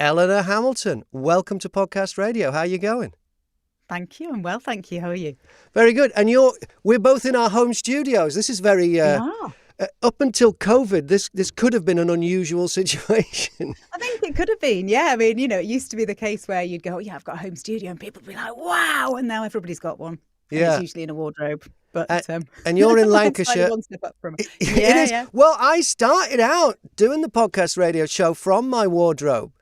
Elinor Hamilton. Welcome to Podcast Radio. How are you going? Thank you. I'm well, thank you. How are you? Very good. And we're both in our home studios. This is very... We are. Up until COVID, this could have been an unusual situation. I think it could have been, yeah. I mean, it used to be the case where you'd go, oh, yeah, I've got a home studio, and people would be like, wow, and now everybody's got one. And Yeah. it's usually in a wardrobe. But and you're in Lancashire. One step up from it. It is. Yeah. Well, I started out doing the podcast radio show from my wardrobe.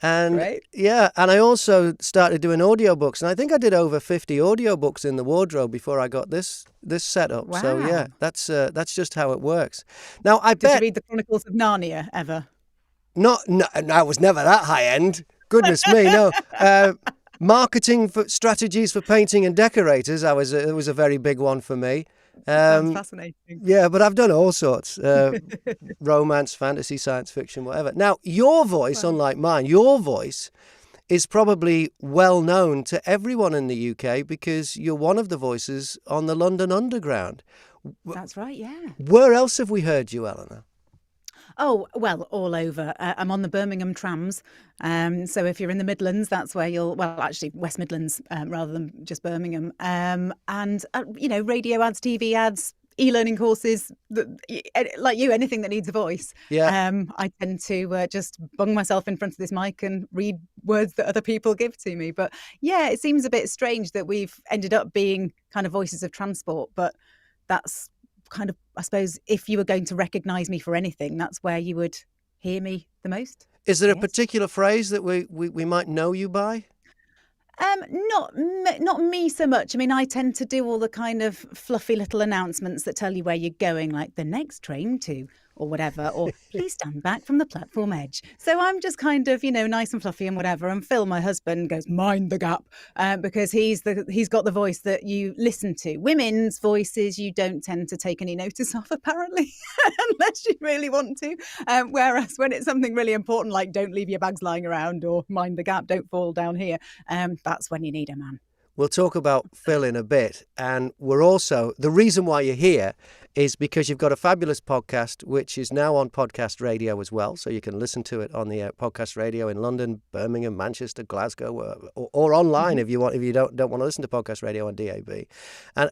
And Great. Yeah, and I also started doing audiobooks, and I think I did over 50 audiobooks in the wardrobe before I got this setup. Wow. So yeah, that's just how it works. Now Did you read the Chronicles of Narnia ever? No, I was never that high end. Goodness me, no. Marketing for strategies for painting and decorators. It was a very big one for me. Sounds fascinating. Yeah, but I've done all sorts. Romance, fantasy, science fiction, whatever. Now, your voice, unlike mine, your voice is probably well known to everyone in the UK because you're one of the voices on the London Underground. That's right, yeah. Where else have we heard you, Elinor? Oh, well, all over. I'm on the Birmingham trams. So if you're in the Midlands, that's where actually West Midlands rather than just Birmingham. And radio ads, TV ads, e-learning courses, like you, anything that needs a voice. Yeah. I tend to just bung myself in front of this mic and read words that other people give to me. But yeah, it seems a bit strange that we've ended up being kind of voices of transport, but that's kind of, I suppose, if you were going to recognise me for anything, that's where you would hear me the most. Is there a particular phrase that we might know you by? Not me so much. I mean, I tend to do all the kind of fluffy little announcements that tell you where you're going, like the next train to, or whatever, or please stand back from the platform edge. So I'm just kind of, nice and fluffy and whatever. And Phil, my husband, goes, mind the gap, because he's got the voice that you listen to. Women's voices you don't tend to take any notice of, apparently, unless you really want to. Whereas when it's something really important, like don't leave your bags lying around or mind the gap, don't fall down here, that's when you need a man. We'll talk about Phil in a bit. And the reason why you're here is because you've got a fabulous podcast, which is now on podcast radio as well. So you can listen to it on the podcast radio in London, Birmingham, Manchester, Glasgow, or online if you don't want to listen to podcast radio on DAB. And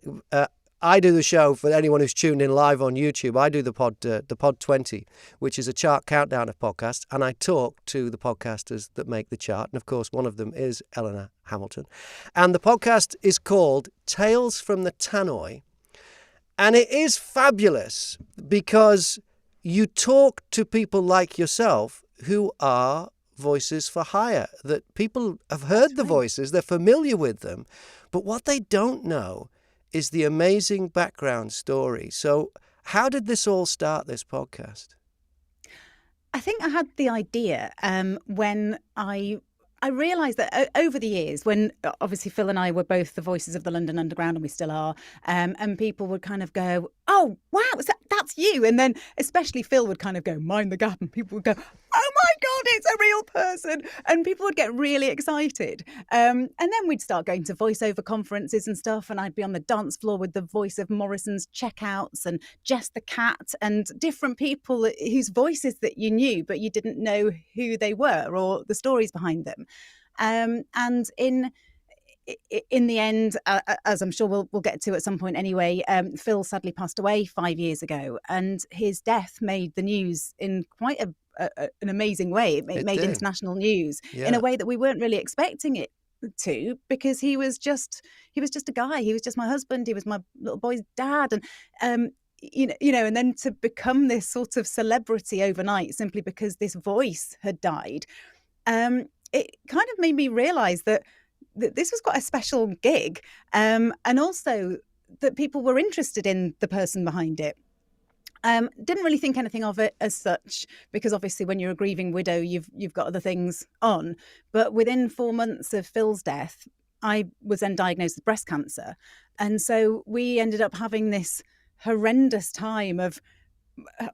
I do the show for anyone who's tuned in live on YouTube. I do the Pod 20, which is a chart countdown of podcasts, and I talk to the podcasters that make the chart. And of course, one of them is Elinor Hamilton. And the podcast is called Tales from the Tannoy. And it is fabulous because you talk to people like yourself who are voices for hire, that people have heard the voices, they're familiar with them, but what they don't know is the amazing background story. So how did this all start, this podcast? I think I had the idea when I realised that over the years, when obviously Phil and I were both the voices of the London Underground, and we still are, and people would kind of go, oh, wow, that's you. And then especially Phil would kind of go, mind the gap. And people would go, oh my God, it's a real person. And people would get really excited. And then we'd start going to voiceover conferences and stuff. And I'd be on the dance floor with the voice of Morrison's Checkouts and Jess the Cat and different people whose voices that you knew, but you didn't know who they were or the stories behind them. And in the end, as I'm sure we'll get to at some point anyway, Phil sadly passed away 5 years ago, and his death made the news in quite an amazing way. It made international news in a way that we weren't really expecting it to, because he was just a guy. He was just my husband. He was my little boy's dad, and and then to become this sort of celebrity overnight simply because this voice had died. It kind of made me realise that this was quite a special gig, and also that people were interested in the person behind it. Didn't really think anything of it as such, because obviously when you're a grieving widow, you've got other things on. But within 4 months of Phil's death, I was then diagnosed with breast cancer. And so we ended up having this horrendous time of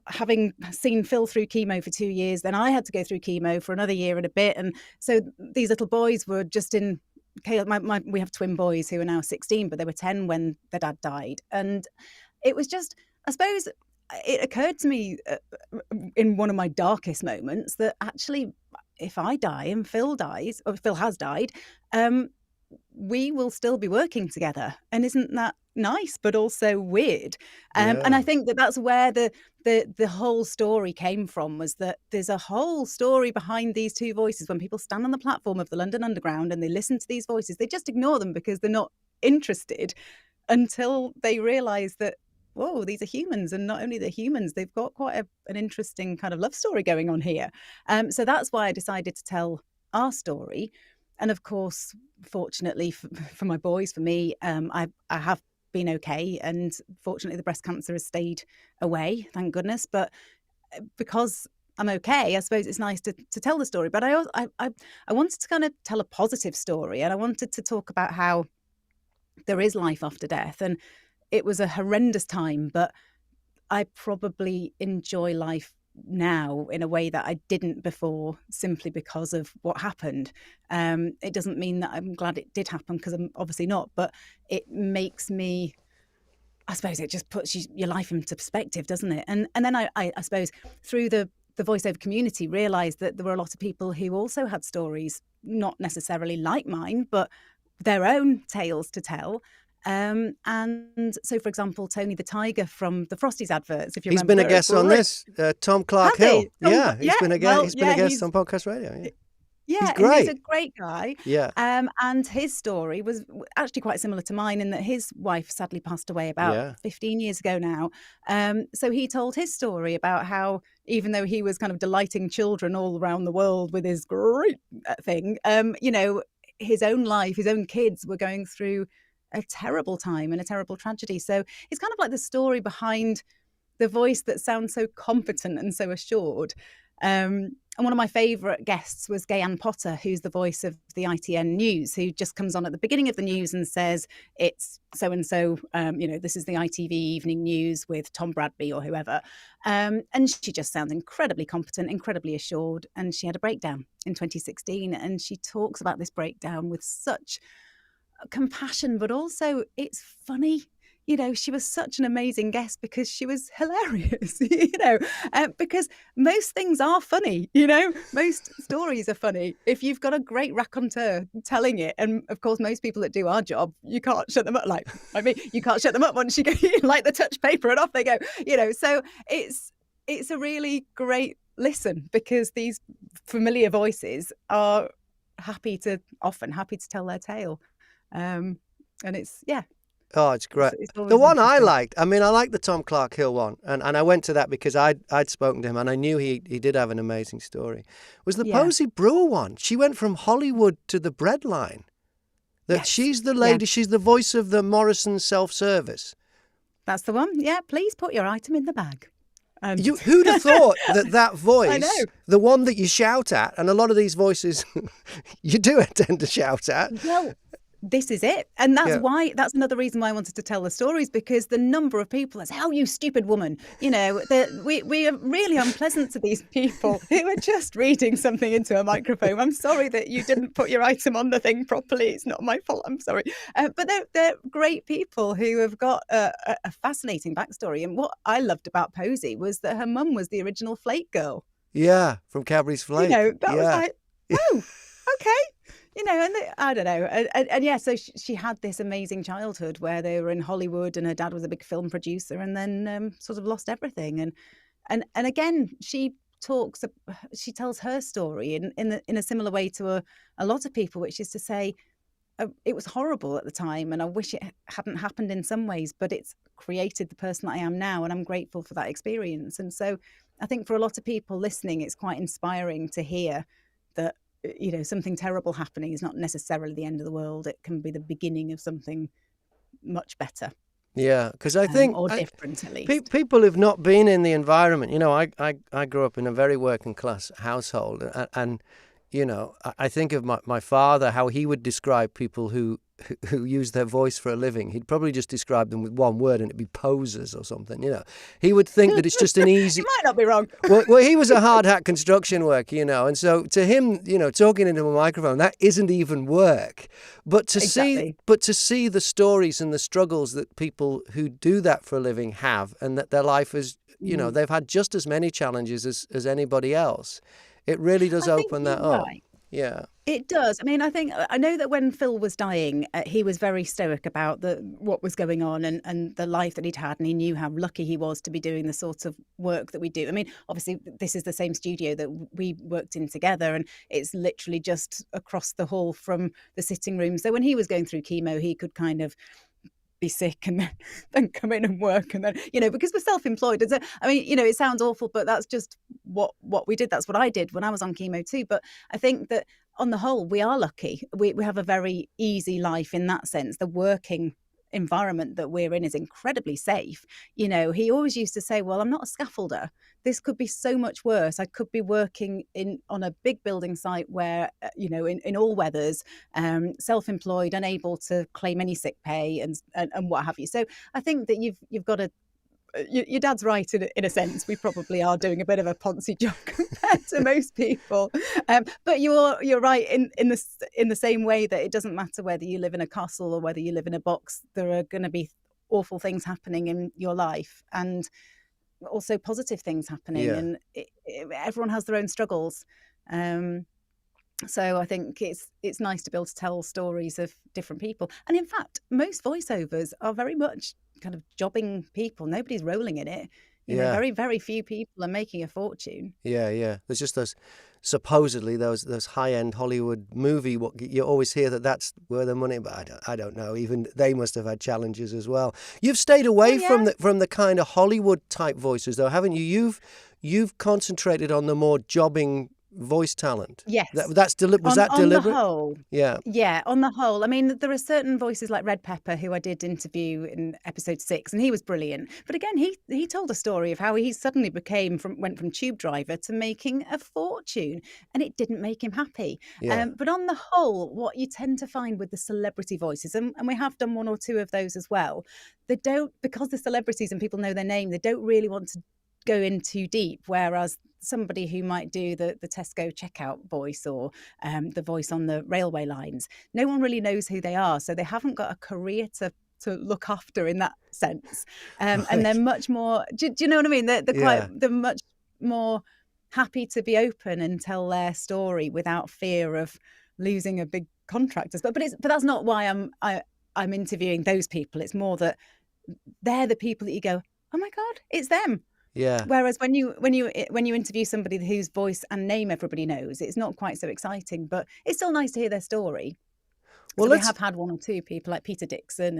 having seen Phil through chemo for 2 years. Then I had to go through chemo for another year and a bit. And so these little boys were just in chaos. We have twin boys who are now 16, but they were 10 when their dad died. And it was just, I suppose, it occurred to me in one of my darkest moments that actually if I die and Phil dies, or Phil has died, we will still be working together. And isn't that nice, but also weird? And I think that that's where the whole story came from, was that there's a whole story behind these two voices. When people stand on the platform of the London Underground and they listen to these voices, they just ignore them because they're not interested until they realise that, whoa, these are humans, and not only they're humans, they've got quite an interesting kind of love story going on here. So that's why I decided to tell our story. And of course, fortunately for my boys, for me, I have been okay, and fortunately the breast cancer has stayed away, thank goodness. But because I'm okay, I suppose it's nice to tell the story. But I wanted to kind of tell a positive story, and I wanted to talk about how there is life after death. And it was a horrendous time, but I probably enjoy life now in a way that I didn't before, simply because of what happened. It doesn't mean that I'm glad it did happen, because I'm obviously not, but it makes me, I suppose it just puts your life into perspective, doesn't it? And then I suppose through the voiceover community realised that there were a lot of people who also had stories, not necessarily like mine, but their own tales to tell. And so, for example, Tony the Tiger from the Frosties adverts, if you he's remember. He's been a guest on this, Tom Clark Hill. He's been a guest on Podcast Radio. Yeah, he's great. He's a great guy. Yeah. And his story was actually quite similar to mine, in that his wife sadly passed away about 15 years ago now. So he told his story about how, even though he was kind of delighting children all around the world with his great thing, his own life, his own kids were going through a terrible time and a terrible tragedy. So it's kind of like the story behind the voice that sounds so competent and so assured. And one of my favourite guests was Gayanne Potter, who's the voice of the ITN News, who just comes on at the beginning of the news and says, it's so-and-so, this is the ITV Evening News with Tom Bradby or whoever. And she just sounds incredibly competent, incredibly assured. And she had a breakdown in 2016. And she talks about this breakdown with such compassion, but also it's funny. She was such an amazing guest because she was hilarious, because most things are funny, most stories are funny. If you've got a great raconteur telling it, and of course, most people that do our job, you can't shut them up. You can't shut them up once you go, like the touch paper and off they go, so it's a really great listen, because these familiar voices are happy to tell their tale. And it's, oh, it's great. The one I liked, I liked the Tom Clark Hill one, and I went to that because I'd spoken to him and I knew he did have an amazing story, was the Posey Brewer one. She went from Hollywood to the bread line. She's the lady, she's the voice of the Morrison self-service. That's the one. Yeah, please put your item in the bag. Who'd have thought that voice, the one that you shout at, and a lot of these voices you do tend to shout at. Well, this is it. And that's another reason why I wanted to tell the stories, because the number of people that say, oh, you stupid woman, we are really unpleasant to these people who are just reading something into a microphone. I'm sorry that you didn't put your item on the thing properly. It's not my fault. I'm sorry. But they're great people who have got a fascinating backstory. And what I loved about Posey was that her mum was the original Flake girl. Yeah, from Cadbury's Flake. That was like, oh, okay. I don't know. And so she had this amazing childhood where they were in Hollywood and her dad was a big film producer, and then sort of lost everything. And again, she tells her story in a similar way to a lot of people, which is to say, it was horrible at the time and I wish it hadn't happened in some ways, but it's created the person that I am now, and I'm grateful for that experience. And so I think for a lot of people listening, it's quite inspiring to hear that something terrible happening is not necessarily the end of the world. It can be the beginning of something much better. Yeah, because I think or different at least. People who've not been in the environment, I grew up in a very working class household, and I think of my father, how he would describe people who use their voice for a living. He'd probably just describe them with one word, and it'd be posers or something. He would think that it's just an easy. You might not be wrong. well, he was a hard hat construction worker, and so to him, talking into a microphone, that isn't even work. But to see the stories and the struggles that people who do that for a living have, and that their life is, they've had just as many challenges as anybody else. It really does I think open you're that up. right. Yeah. It does. I mean, I know that when Phil was dying, he was very stoic about what was going on and the life that he'd had, and he knew how lucky he was to be doing the sort of work that we do. I mean, obviously, this is the same studio that we worked in together, and it's literally just across the hall from the sitting room. So when he was going through chemo, he could kind of be sick and then come in and work, and then, because we're self-employed. I mean, it sounds awful, but that's just what we did. That's what I did when I was on chemo too. But I think that on the whole, we are lucky. We have a very easy life in that sense. The working environment that we're in is incredibly safe. He always used to say, well, I'm not a scaffolder. This could be so much worse. I could be working on a big building site where, in all weathers, self-employed, unable to claim any sick pay and what have you. So I think that you've got to, your dad's right in a sense. We probably are doing a bit of a poncy job compared to most people, but you're right in the same way that it doesn't matter whether you live in a castle or whether you live in a box. There are going to be awful things happening in your life, and also positive things happening, and everyone has their own struggles. So I think it's nice to be able to tell stories of different people. And in fact, most voiceovers are very much kind of jobbing people. Nobody's rolling in it. Very, very few people are making a fortune. Yeah. There's just supposedly those high-end Hollywood movie. You always hear that's where the money, but I don't know. Even they must have had challenges as well. You've stayed away from the kind of Hollywood type voices, though, haven't you? You've concentrated on the more jobbing voice talent. Yes. Was that deliberate? On the whole. Yeah, on the whole. I mean, there are certain voices like Red Pepper, who I did interview in episode 6, and he was brilliant. But again, he told a story of how he suddenly went from tube driver to making a fortune, and it didn't make him happy. But on the whole, what you tend to find with the celebrity voices, and we have done one or two of those as well, they don't, because they're celebrities and people know their name, they don't really want to go in too deep, whereas somebody who might do the Tesco checkout voice or the voice on the railway lines, no one really knows who they are, so they haven't got a career to look after in that sense. And they're much more, do you know what I mean? They're much more happy to be open and tell their story without fear of losing a big contract. But that's not why I'm interviewing those people. It's more that they're the people that you go, oh my God, it's them. Yeah. Whereas when you interview somebody whose voice and name everybody knows, it's not quite so exciting, but it's still nice to hear their story. Well, we have had one or two people like Peter Dixon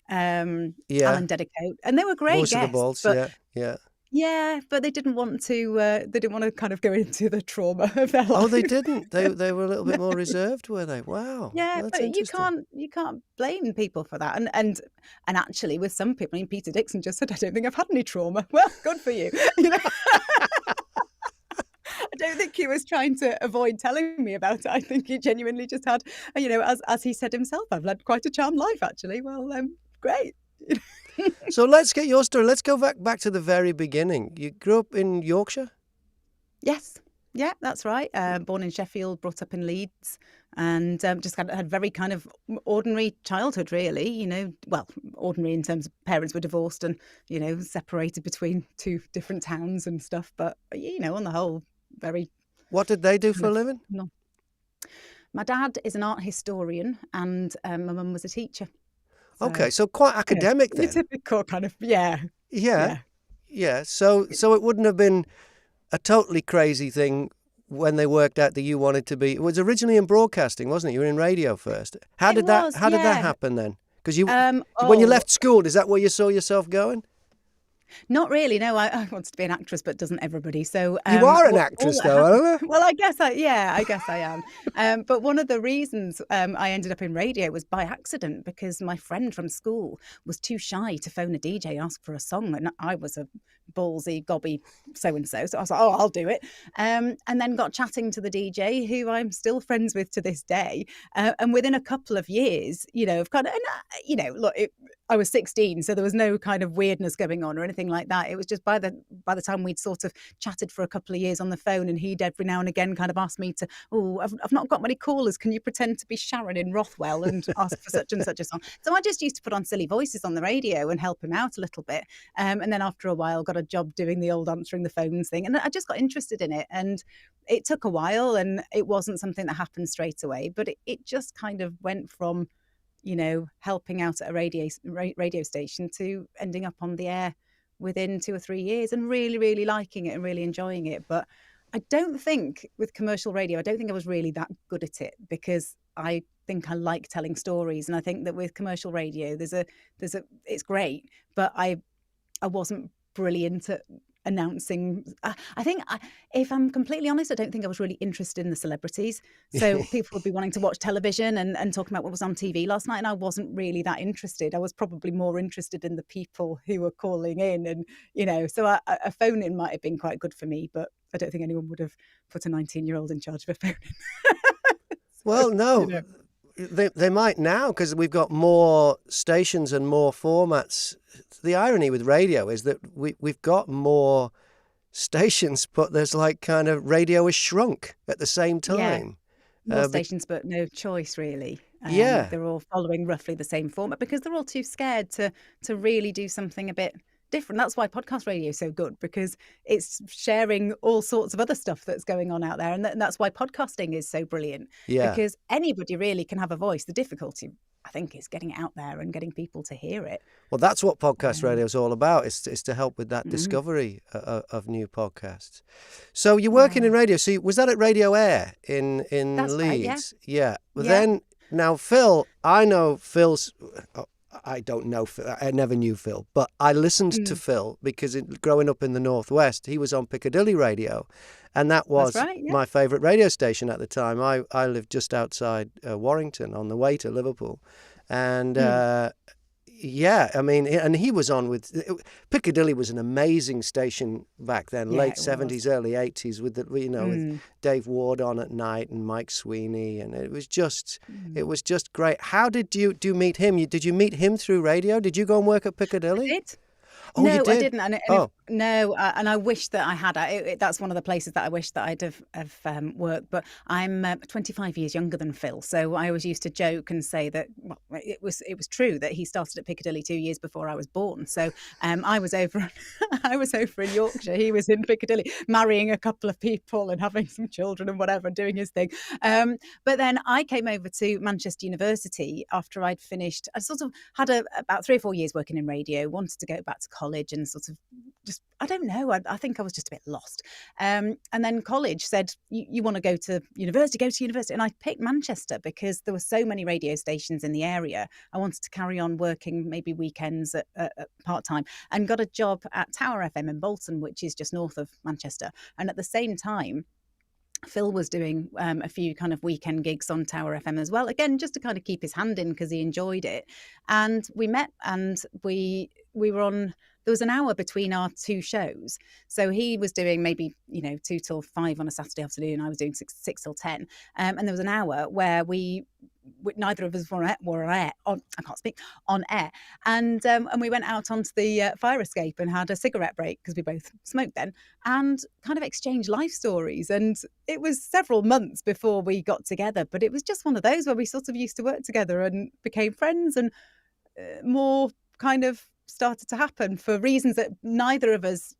and Alan Dedicoat, and they were great Voice guests. Of the Balls, Yeah, but they didn't want to kind of go into the trauma of their life. Oh, they didn't. They were a little bit more reserved, were they? Wow. Yeah, that's but you can't blame people for that. And actually, with some people, I mean, Peter Dixon just said, "I don't think I've had any trauma." Well, good for you. I don't think he was trying to avoid telling me about it. I think he genuinely just had, as he said himself, I've led quite a charmed life, actually. Well, great. So let's get your story. Let's go back to the very beginning. You grew up in Yorkshire? Yes. Yeah, that's right. Born in Sheffield, brought up in Leeds, and just had very kind of ordinary childhood, really. Well, ordinary in terms of parents were divorced and, separated between two different towns and stuff. But, on the whole, very... What did they do for a living? No. My dad is an art historian and my mum was a teacher. Okay, so quite academic then. Typical kind of, yeah. So it wouldn't have been a totally crazy thing when they worked out that you wanted to be. It was originally in broadcasting, wasn't it? You were in radio first. How did that happen then? Because when you left school, is that where you saw yourself going? Not really, no. I wanted to be an actress, but doesn't everybody? So you are an actress, though, aren't you? Well, I guess I am. But one of the reasons I ended up in radio was by accident, because my friend from school was too shy to phone a DJ and ask for a song, and I was a ballsy, gobby so-and-so. So I was like, oh, I'll do it. And then got chatting to the DJ, who I'm still friends with to this day. And within a couple of years, I was 16, so there was no kind of weirdness going on or anything like that. It was just by the time we'd sort of chatted for a couple of years on the phone, and he'd every now and again kind of asked me to, I've not got many callers. Can you pretend to be Sharon in Rothwell and ask for such and such a song? So I just used to put on silly voices on the radio and help him out a little bit. And then after a while, got got a job doing the old answering the phones thing. And I just got interested in it. And it took a while, and it wasn't something that happened straight away, but it just kind of went from, helping out at a radio station to ending up on the air within 2 or 3 years, and really, really liking it and really enjoying it. But I don't think with commercial radio, I don't think I was really that good at it, because I think I like telling stories. And I think that with commercial radio, it's great, but I wasn't brilliant at announcing. I think, if I'm completely honest, I don't think I was really interested in the celebrities. So people would be wanting to watch television and talking about what was on TV last night, and I wasn't really that interested. I was probably more interested in the people who were calling in, and so a phone in might have been quite good for me, but I don't think anyone would have put a 19-year-old in charge of a phone in. Well, no. They might now, because we've got more stations and more formats. The irony with radio is that we've got more stations, but there's kind of radio has shrunk at the same time. Yeah. More stations, but no choice really. They're all following roughly the same format because they're all too scared to really do something a bit different. That's why podcast radio is so good, because it's sharing all sorts of other stuff that's going on out there, and that's why podcasting is so brilliant. Because anybody really can have a voice. The difficulty, I think, is getting it out there and getting people to hear it. Well, that's what podcast radio is all about, is to help with that discovery of new podcasts. So you're working in radio. So was that at Radio Air in that's Leeds? Right, yeah. Well, then now Phil, I know Phil's. I don't know Phil. I never knew Phil, but I listened to Phil because growing up in the Northwest, he was on Piccadilly Radio, and that was my favourite radio station at the time. I lived just outside Warrington on the way to Liverpool, and I mean, and he was on with Piccadilly was an amazing station back then, late 70s, early 80s, with with Dave Ward on at night and Mike Sweeney, and it was just great. How did you meet him? Did you meet him through radio? Did you go and work at Piccadilly? I did. Oh, no, you did? I didn't. And I wish that I had. That's one of the places that I wish that I'd have worked. But I'm 25 years younger than Phil, so I always used to joke and say that it was true that he started at Piccadilly 2 years before I was born. So I was over in Yorkshire. He was in Piccadilly, marrying a couple of people and having some children and whatever, doing his thing. But then I came over to Manchester University after I'd finished. I sort of had about 3 or 4 years working in radio. Wanted to go back to college and sort of just, I don't know, I think I was just a bit lost. And then college said, you want to go to university, go to university. And I picked Manchester because there were so many radio stations in the area. I wanted to carry on working maybe weekends at part-time, and got a job at Tower FM in Bolton, which is just north of Manchester. And at the same time, Phil was doing a few kind of weekend gigs on Tower FM as well, again, just to kind of keep his hand in because he enjoyed it. And we met, and we were on, there was an hour between our two shows. So he was doing maybe, 2 till 5 on a Saturday afternoon. I was doing 6 till 10. And there was an hour where neither of us were on air. And we went out onto the fire escape and had a cigarette break because we both smoked then, and kind of exchanged life stories. And it was several months before we got together, but it was just one of those where we sort of used to work together and became friends, and more kind of started to happen for reasons that neither of us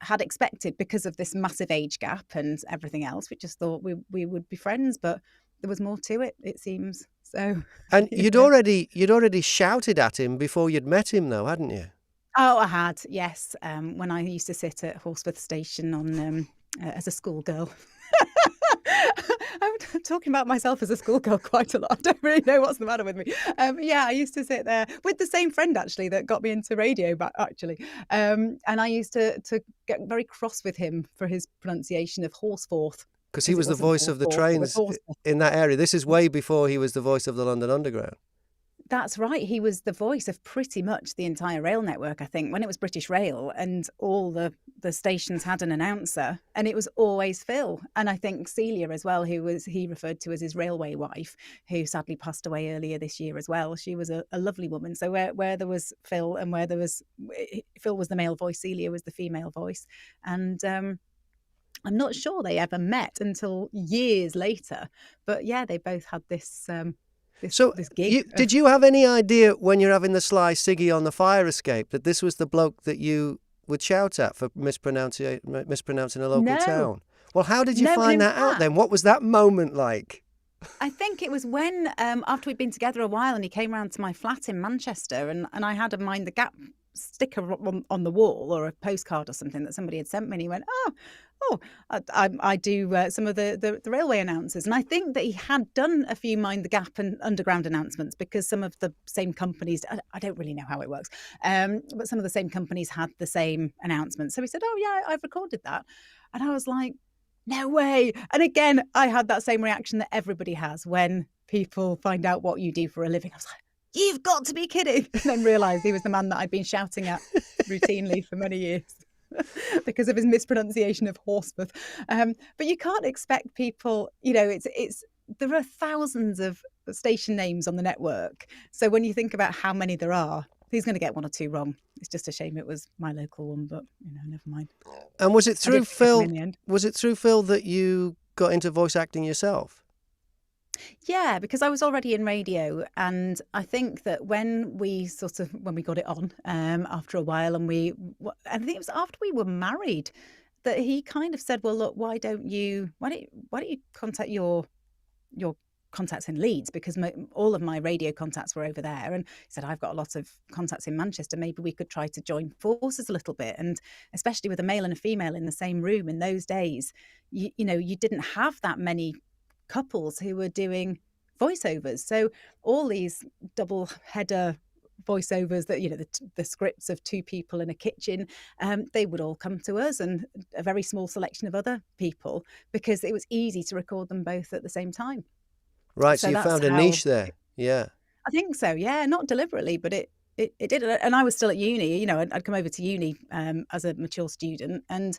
had expected because of this massive age gap and everything else. We just thought we would be friends, but there was more to it seems. So, and you'd already shouted at him before you'd met him, though, hadn't you? Oh, I had, yes. When I used to sit at Horsforth Station on as a schoolgirl. I'm talking about myself as a schoolgirl quite a lot. I don't really know what's the matter with me. I used to sit there with the same friend actually that got me into radio actually. And I used to get very cross with him for his pronunciation of Horsforth. Because he was the voice of the trains in that area. This is way before he was the voice of the London Underground. That's right. He was the voice of pretty much the entire rail network, I think, when it was British Rail, and all the stations had an announcer, and it was always Phil. And I think Celia as well, he referred to as his railway wife, who sadly passed away earlier this year as well. She was a lovely woman. So where there was Phil and Phil was the male voice, Celia was the female voice. And I'm not sure they ever met until years later. But yeah, they both had this this gig. Did you have any idea when you're having the sly ciggy on the fire escape that this was the bloke that you would shout at for mispronouncing a local No, town. Well, how did you no, and find in that out fact, then? What was that moment like? I think it was when, after we'd been together a while and he came round to my flat in Manchester and I had a Mind the Gap sticker on the wall or a postcard or something that somebody had sent me, and he went, I do some of the railway announcers. And I think that he had done a few Mind the Gap and Underground announcements because some of the same companies, I don't really know how it works, but some of the same companies had the same announcements. So he said, oh yeah, I've recorded that. And I was like, no way. And again, I had that same reaction that everybody has when people find out what you do for a living. I was like, you've got to be kidding. And then realised he was the man that I'd been shouting at routinely for many years because of his mispronunciation of Horsforth. But you can't expect people, there are thousands of station names on the network. So when you think about how many there are, he's going to get one or two wrong. It's just a shame it was my local one, but never mind. And was it through Phil? In the end. Was it through Phil that you got into voice acting yourself? Yeah, because I was already in radio, and I think that when we got it on after a while, and I think it was after we were married, that he kind of said, "Well, look, why don't you contact your contacts in Leeds, because all of my radio contacts were over there." And he said, I've got a lot of contacts in Manchester, maybe we could try to join forces a little bit. And especially with a male and a female in the same room in those days, you didn't have that many couples who were doing voiceovers. So all these double header voiceovers that the scripts of two people in a kitchen, they would all come to us and a very small selection of other people, because it was easy to record them both at the same time. Right, so you found a niche there. Yeah. I think so, yeah. Not deliberately, but it did. And I was still at uni. I'd come over to uni as a mature student and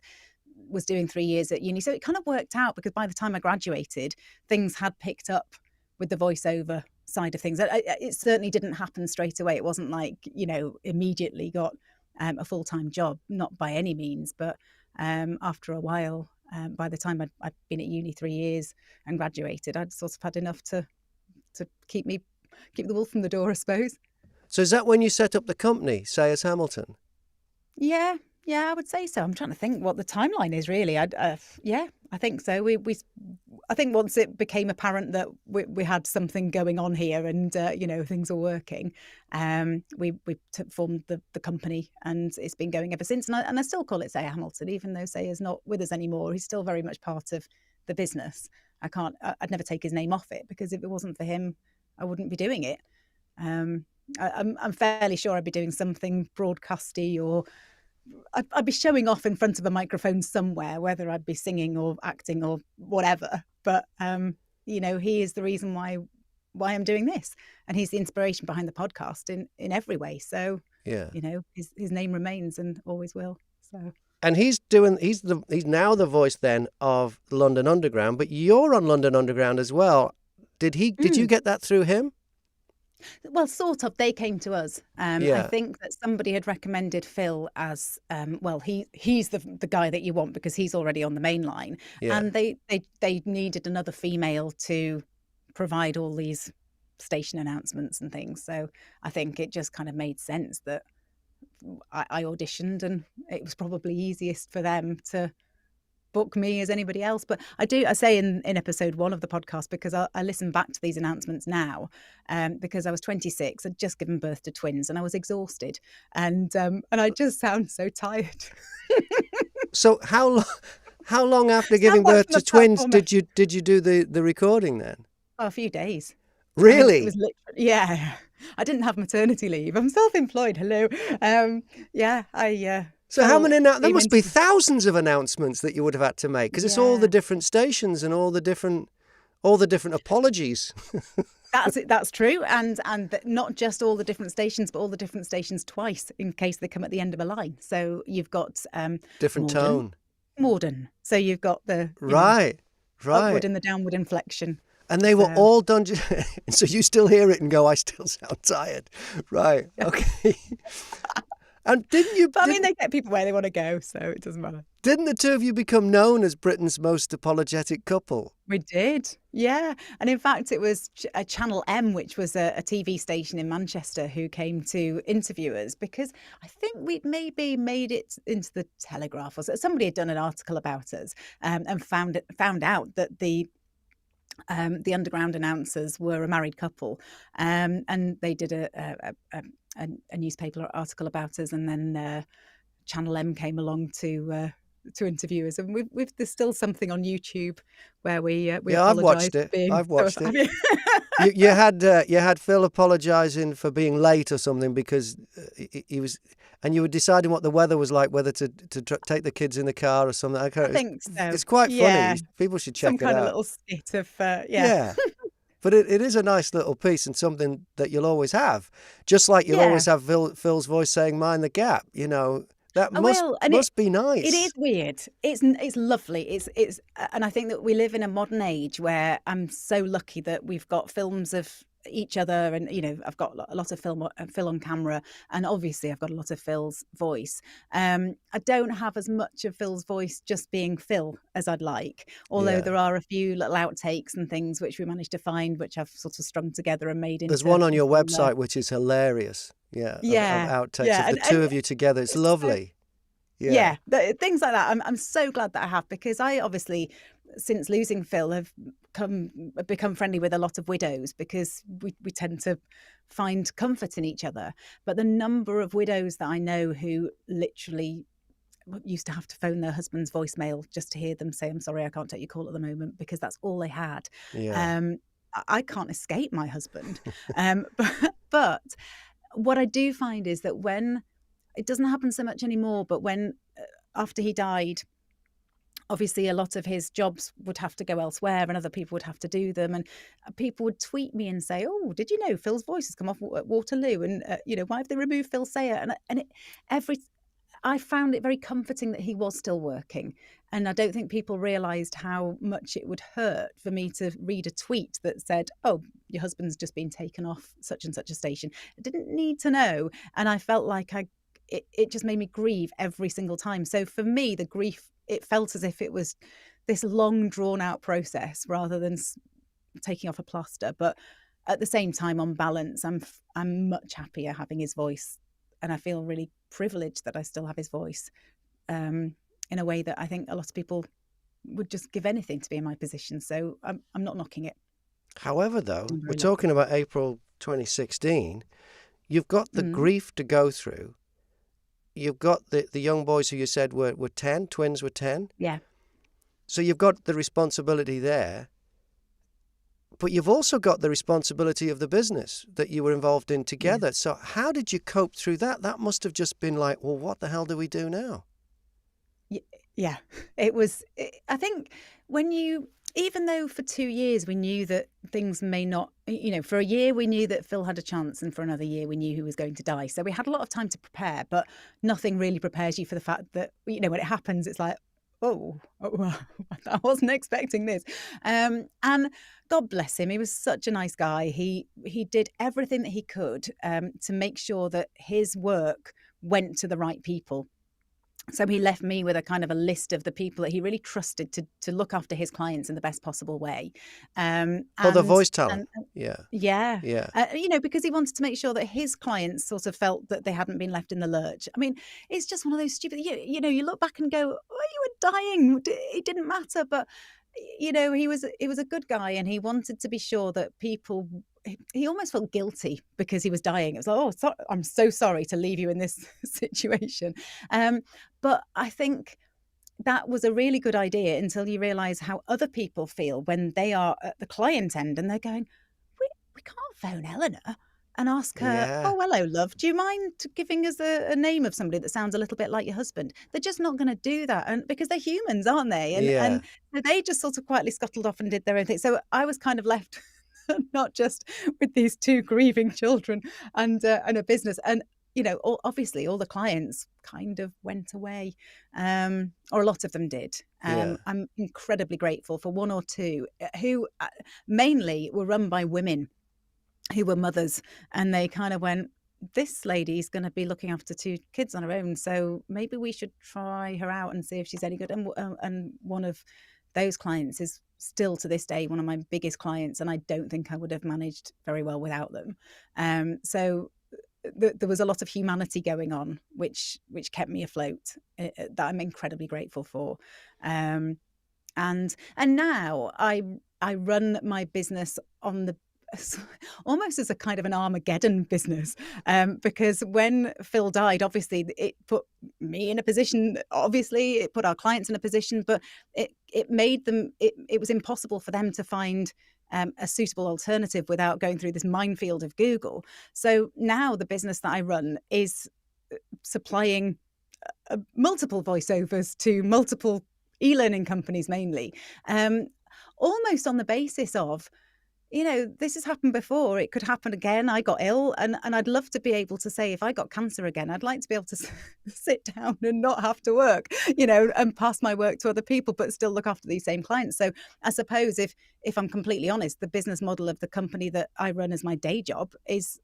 was doing 3 years at uni. So it kind of worked out, because by the time I graduated, things had picked up with the voiceover side of things. It certainly didn't happen straight away. It wasn't like, immediately got a full-time job, not by any means. But after a while, by the time I'd been at uni 3 years and graduated, I'd sort of had enough to keep the wolf from the door, I suppose. So is that when you set up the company, Sayers Hamilton? Yeah, I would say so. I'm trying to think what the timeline is really. I think so. I think once it became apparent that we had something going on here and things were working, we formed the company, and it's been going ever since. And I still call it Sayer Hamilton, even though Sayer's not with us anymore. He's still very much part of the business. I'd never take his name off it, because if it wasn't for him, I wouldn't be doing it. I'm fairly sure I'd be doing something broadcasty, or I'd be showing off in front of a microphone somewhere, whether I'd be singing or acting or whatever. But he is the reason why I'm doing this, and he's the inspiration behind the podcast in every way. So yeah, his name remains and always will. So. And he's now the voice then of London Underground, but you're on London Underground as well. Did you get that through him? Well, sort of. They came to us. I think that somebody had recommended Phil as, he's the guy that you want, because he's already on the main line. Yeah. And they needed another female to provide all these station announcements and things. So I think it just kind of made sense that I auditioned, and it was probably easiest for them to book me as anybody else. But I say in episode 1 of the podcast, because I listen back to these announcements now, because I was 26, I'd just given birth to twins, and I was exhausted, and I just sound so tired. So how long after giving birth to twins did you do the recording then? Oh, a few days. Really? It was literally, yeah. I didn't have maternity leave. I'm self-employed. Hello. So how many now? There must be thousands of announcements that you would have had to make, because it's all the different stations and all the different apologies. That's true, and not just all the different stations, but all the different stations twice, in case they come at the end of a line. So you've got different tone. Modern. So you've got the right upward and the downward inflection. And they were all done. So you still hear it and go, I still sound tired. Right. Okay. And didn't you? But I mean, they get people where they want to go, so it doesn't matter. Didn't the two of you become known as Britain's most apologetic couple? We did, yeah. And in fact, it was a Channel M, which was a TV station in Manchester, who came to interview us because I think we'd maybe made it into the Telegraph, or somebody had done an article about us, and found out that the underground announcers were a married couple, and they did a newspaper article about us, and then Channel M came along to interview us, and there's still something on YouTube where we I've watched it. I've watched it. You had Phil apologising for being late or something because he was, and you were deciding what the weather was like, whether to take the kids in the car or something. I think so. It's quite funny. People should check it out. Some kind of little skit of yeah. But it is a nice little piece and something that you'll always have, just like you'll always have Phil's voice saying "Mind the gap." You know. That must be nice. It is weird. It's lovely. It's and I think that we live in a modern age where I'm so lucky that we've got films of each other, and I've got a lot of Phil on camera, and obviously I've got a lot of Phil's voice. I don't have as much of Phil's voice just being Phil as I'd like, although there are a few little outtakes and things which we managed to find, which I've sort of strung together and made into. There's one on your website which is hilarious. Of outtakes of the two of you together. It's lovely. Yeah, things like that. I'm so glad that I have, because I obviously, since losing Phil, have become friendly with a lot of widows, because we tend to find comfort in each other. But the number of widows that I know who literally used to have to phone their husband's voicemail just to hear them say, "I'm sorry, I can't take your call at the moment," because that's all they had. I can't escape my husband. But what I do find is that when it doesn't happen so much anymore, but when after he died, obviously a lot of his jobs would have to go elsewhere and other people would have to do them, and people would tweet me and say, "Oh, did you know Phil's voice has come off at Waterloo, and why have they removed Phil Sayer?" I found it very comforting that he was still working, and I don't think people realised how much it would hurt for me to read a tweet that said, "Oh, your husband's just been taken off such and such a station." I didn't need to know, and I felt like it just made me grieve every single time. So for me, the grief, it felt as if it was this long drawn out process rather than taking off a plaster. But at the same time, on balance, I'm much happier having his voice, and I feel really privileged that I still have his voice, in a way that I think a lot of people would just give anything to be in my position. So I'm not knocking it. However, though, we're talking about April 2016. You've got the grief to go through. You've got the young boys who you said were 10, twins were 10. Yeah. So you've got the responsibility there. But you've also got the responsibility of the business that you were involved in together. Yeah. So how did you cope through that? That must have just been like, well, what the hell do we do now? Yeah, it was, I think even though for 2 years we knew that things may not, for a year we knew that Phil had a chance, and for another year we knew he was going to die. So we had a lot of time to prepare, but nothing really prepares you for the fact that, when it happens, it's like, oh, I wasn't expecting this. And God bless him. He was such a nice guy. He did everything that he could to make sure that his work went to the right people. So he left me with a kind of a list of the people that he really trusted to look after his clients in the best possible way. The voice talent. Yeah. Because he wanted to make sure that his clients sort of felt that they hadn't been left in the lurch. I mean, it's just one of those stupid, you look back and go, oh, you were dying. It didn't matter. But, he was a good guy, and he wanted to be sure that people, he almost felt guilty because he was dying. It was like, I'm so sorry to leave you in this situation. But I think that was a really good idea until you realise how other people feel when they are at the client end and they're going, we can't phone Elinor and ask her, oh, hello, love, do you mind giving us a name of somebody that sounds a little bit like your husband? They're just not going to do that, and because they're humans, aren't they? And so they just sort of quietly scuttled off and did their own thing. So I was kind of left not just with these two grieving children and a business. And, obviously all the clients kind of went away, or a lot of them did. I'm incredibly grateful for one or two who mainly were run by women who were mothers, and they kind of went, this lady's going to be looking after 2 kids on her own, so maybe we should try her out and see if she's any good. And one of those clients is still to this day one of my biggest clients, and I don't think I would have managed very well without them. So there was a lot of humanity going on, which kept me afloat, that I'm incredibly grateful for. And now I run my business on the almost as a kind of an Armageddon business, because when Phil died, obviously it put me in a position, obviously it put our clients in a position, but it made them, it was impossible for them to find a suitable alternative without going through this minefield of Google. So now the business that I run is supplying multiple voiceovers to multiple e-learning companies mainly, almost on the basis of, this has happened before. It could happen again. I got ill, and I'd love to be able to say, if I got cancer again, I'd like to be able to sit down and not have to work, and pass my work to other people, but still look after these same clients. So I suppose if I'm completely honest, the business model of the company that I run as my day job is,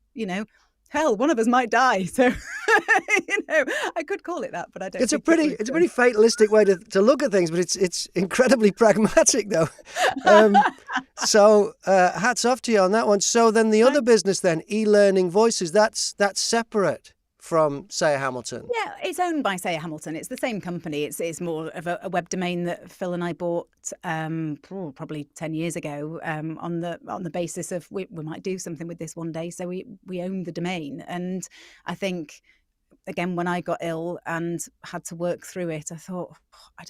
hell, one of us might die. So, I could call it that, but I don't. It's a pretty fatalistic way to look at things, but it's incredibly pragmatic, though. So hats off to you on that one. So then the other business, then e-learning voices, that's separate from Sayer Hamilton. Yeah, it's owned by Sayer Hamilton. It's the same company. It's more of a web domain that Phil and I bought probably 10 years ago, on the basis of we might do something with this one day. So we own the domain. And I think, again, when I got ill and had to work through it, I thought, I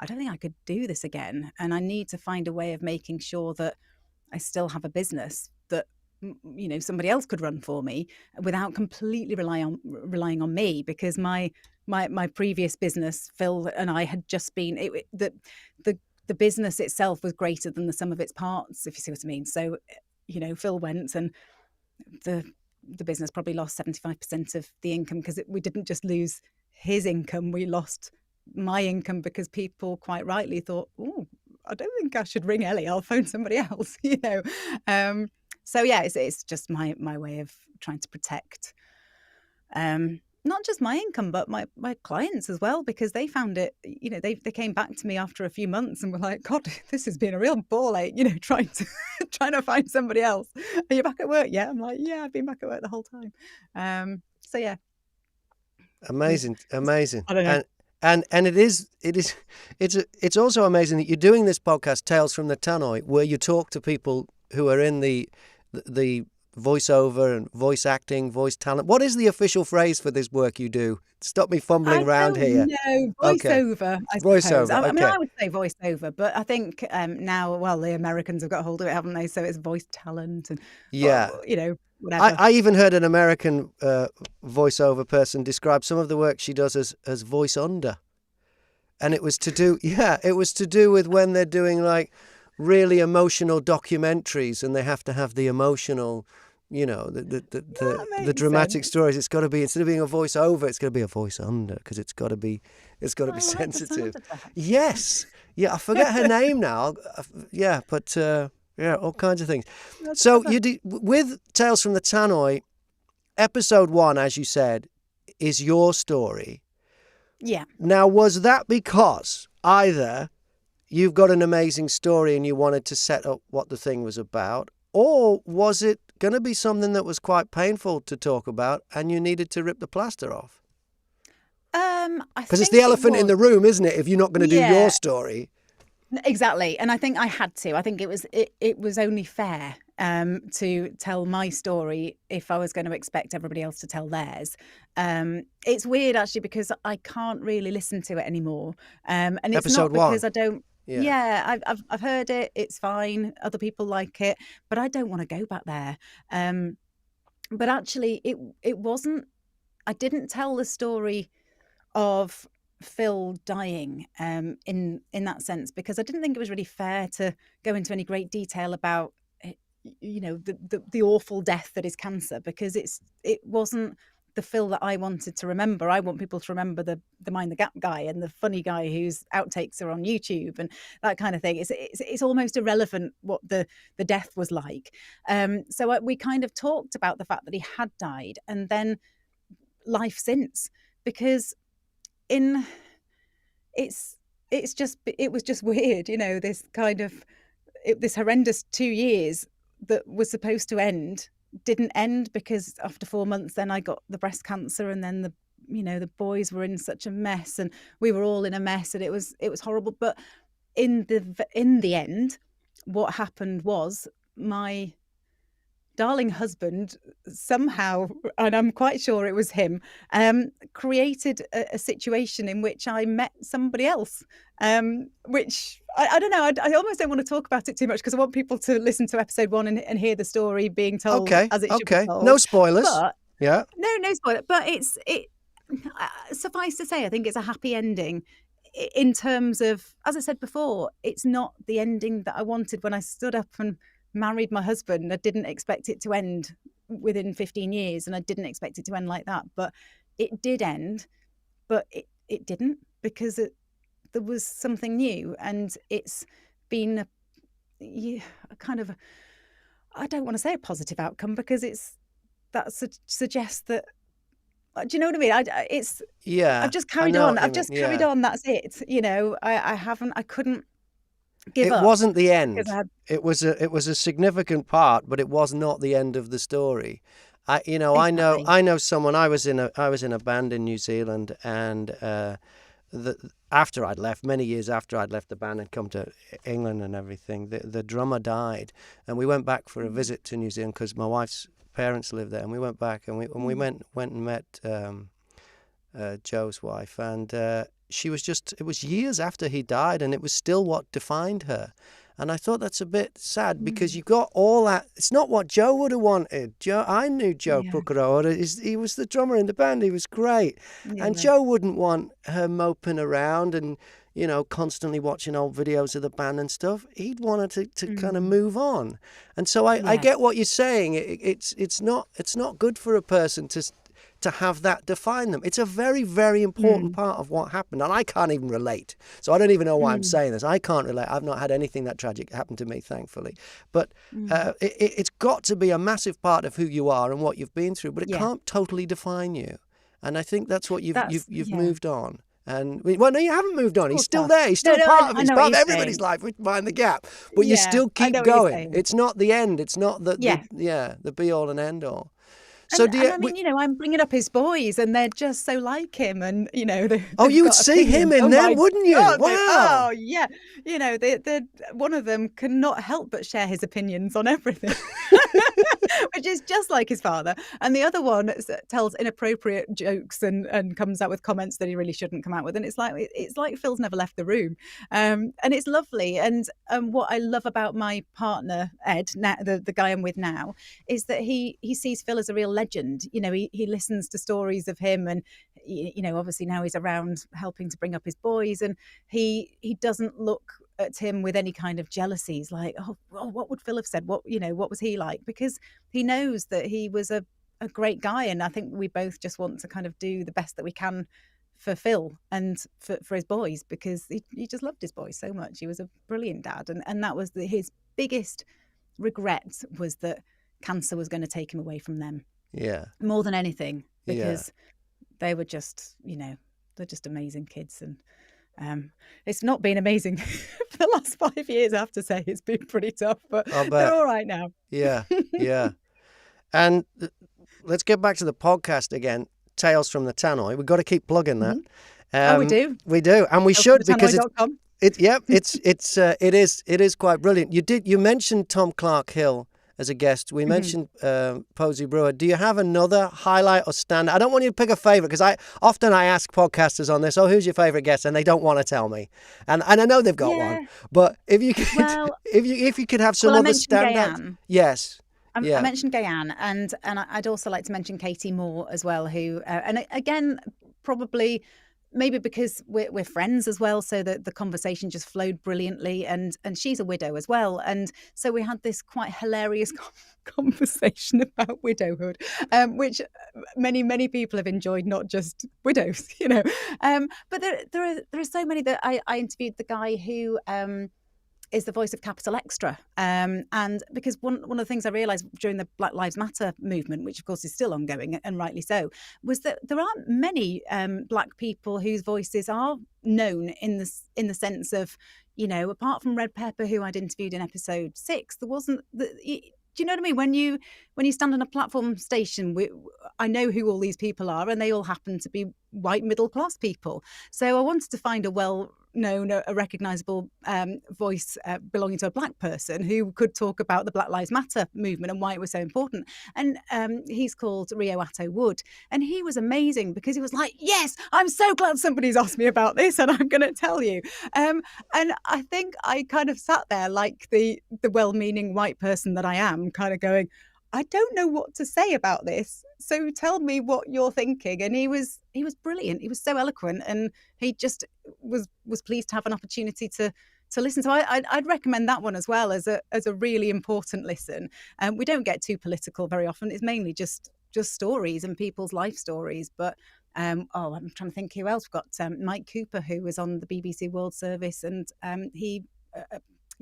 don't think I could do this again. And I need to find a way of making sure that I still have a business that somebody else could run for me without completely relying on me, because my previous business, Phil and I had just been the business itself was greater than the sum of its parts, if you see what I mean. So Phil went, and the business probably lost 75% of the income, because we didn't just lose his income, we lost my income, because people quite rightly thought, oh, I don't think I should ring Ellie, I'll phone somebody else. So yeah, it's just my way of trying to protect not just my income, but my clients as well, because they found it, they came back to me after a few months and were like, God, this has been a real ball ache, trying to find somebody else. Are you back at work? Yeah. I'm like, yeah, I've been back at work the whole time. So yeah. Amazing. I don't know. And it's also amazing that you're doing this podcast, Tales from the Tannoy, where you talk to people who are in the voiceover and voice acting, voice talent. What is the official phrase for this work you do? Stop me fumbling around here. No, voiceover. Okay. I suppose. Voiceover. I mean, okay. I would say voiceover, but I think now, well, the Americans have got hold of it, haven't they? So it's voice talent, and yeah, whatever. I even heard an American voiceover person describe some of the work she does as voice under, and it was to do with when they're doing like really emotional documentaries, and they have to have the emotional, the dramatic stories. It's got to be, instead of being a voice over, it's got to be a voice under, because it's got to be sensitive. Yes, I forget her name now. But all kinds of things. So you did with Tales from the Tannoy. Episode 1, as you said, is your story. Yeah. Now, was that because either you've got an amazing story and you wanted to set up what the thing was about, or was it going to be something that was quite painful to talk about and you needed to rip the plaster off? Because it's the elephant in the room, isn't it? If you're not going to do your story. Exactly. And I think I had to. I think it was only fair to tell my story if I was going to expect everybody else to tell theirs. It's weird, actually, because I can't really listen to it anymore. And it's Episode not because 1. I don't. Yeah, I've heard it. It's fine. Other people like it, but I don't want to go back there. But actually, it wasn't. I didn't tell the story of Phil dying in that sense, because I didn't think it was really fair to go into any great detail about the awful death that is cancer, because it wasn't the Phil that I wanted to remember. I want people to remember the Mind the Gap guy and the funny guy whose outtakes are on YouTube and that kind of thing. It's almost irrelevant what the death was like. So we kind of talked about the fact that he had died, and then life since, because it was just weird, this kind of this horrendous 2 years that was supposed to end didn't end, because after 4 months then I got the breast cancer, and then the boys were in such a mess, and we were all in a mess, and it was horrible. But in the end, what happened was my darling husband somehow, and I'm quite sure it was him, created a situation in which I met somebody else, which I don't know. I almost don't want to talk about it too much, because I want people to listen to episode 1 and hear the story being told as it should be told. No spoilers. But, yeah. No spoiler. But suffice to say, I think it's a happy ending. In terms of, as I said before, it's not the ending that I wanted when I stood up and married my husband. I didn't expect it to end within 15 years, and I didn't expect it to end like that. But it did end, but it didn't, because there was something new, and it's been a kind of, I don't want to say a positive outcome, because that suggests that, do you know what I mean? I've just carried on. I've just carried on. That's it. I couldn't give up. It wasn't the end. It was a significant part, but it was not the end of the story. Exactly. I know someone. I was in a band in New Zealand, and after I'd left, many years after I'd left the band and come to England and everything, the drummer died, and we went back for a visit to New Zealand because my wife's parents lived there, and we went back and we went and met Joe's wife, and it was years after he died, and it was still what defined her. And I thought that's a bit sad, because you've got all that. It's not what Joe would have wanted. I knew Joe Pucaro. He was the drummer in the band. He was great. Yeah. And Joe wouldn't want her moping around and, constantly watching old videos of the band and stuff. He'd want her to kind of move on. And so I get what you're saying. It's not good for a person to have that define them. It's a very, very important part of what happened. And I can't even relate. So I don't even know why I'm saying this. I can't relate. I've not had anything that tragic happen to me, thankfully. But it's got to be a massive part of who you are and what you've been through, but it can't totally define you. And I think that's what you've moved on. And no, you haven't moved on. He's still there. He's still part of everybody's life. We Mind the Gap, but you still keep going. It's not the end. It's not the be all and end all. So I'm bringing up his boys, and they're just so like him, and you would see him in them, wouldn't you? God, wow. Yeah. One of them cannot help but share his opinions on everything, which is just like his father, and the other one tells inappropriate jokes and comes out with comments that he really shouldn't come out with, and it's like Phil's never left the room, and it's lovely. And what I love about my partner Ed, now, the guy I'm with now, is that he sees Phil as a real legend. He listens to stories of him, and obviously now he's around helping to bring up his boys, and he doesn't look at him with any kind of jealousy. He's like, oh, what would Phil have said? What was he like? Because he knows that he was a great guy, and I think we both just want to kind of do the best that we can for Phil and for his boys, because he just loved his boys so much. He was a brilliant dad, and that was his biggest regret, was that cancer was going to take him away from them. Yeah. More than anything, because they were just, they're just amazing kids. And it's not been amazing for the last 5 years, I have to say. It's been pretty tough, but they're all right now. Yeah. And let's get back to the podcast again, Tales from the Tannoy. We've got to keep plugging that. We do. We do. And we should, because it is quite brilliant. You mentioned Tom Clark Hill as a guest. We mentioned Posey Brewer. Do you have another highlight or stand? I don't want you to pick a favourite, because I often ask podcasters on this, who's your favourite guest? And they don't want to tell me. And I know they've got one. But if you could, if you could have some other standout. Yes. I mentioned Gayanne, and I'd also like to mention Katie Moore as well, who, and again, probably maybe because we're friends as well, so that the conversation just flowed brilliantly. And she's a widow as well, and so we had this quite hilarious conversation about widowhood, which many people have enjoyed, not just widows, you know. But there are so many that I interviewed the guy who is the voice of Capital Extra. And because one of the things I realised during the Black Lives Matter movement, which of course is still ongoing and rightly so, was that there aren't many black people whose voices are known in the sense of, you know, apart from Red Pepper, who I'd interviewed in episode 6, there wasn't do you know what I mean? When you stand on a platform station, I know who all these people are, and they all happen to be white middle class people. So I wanted to find a well-known, a recognisable voice belonging to a black person who could talk about the Black Lives Matter movement and why it was so important. And he's called Rio Atto Wood, and he was amazing because he was like, "Yes, I'm so glad somebody's asked me about this, and I'm going to tell you." And I think I kind of sat there like the well-meaning white person that I am, kind of going, I don't know what to say about this, so tell me what you're thinking. And he was brilliant. He was so eloquent, and he just was pleased to have an opportunity to listen. So I'd recommend that one as well as a really important listen. We don't get too political very often. It's mainly just stories and people's life stories. But I'm trying to think who else. We've got Mike Cooper, who was on the BBC World Service, and he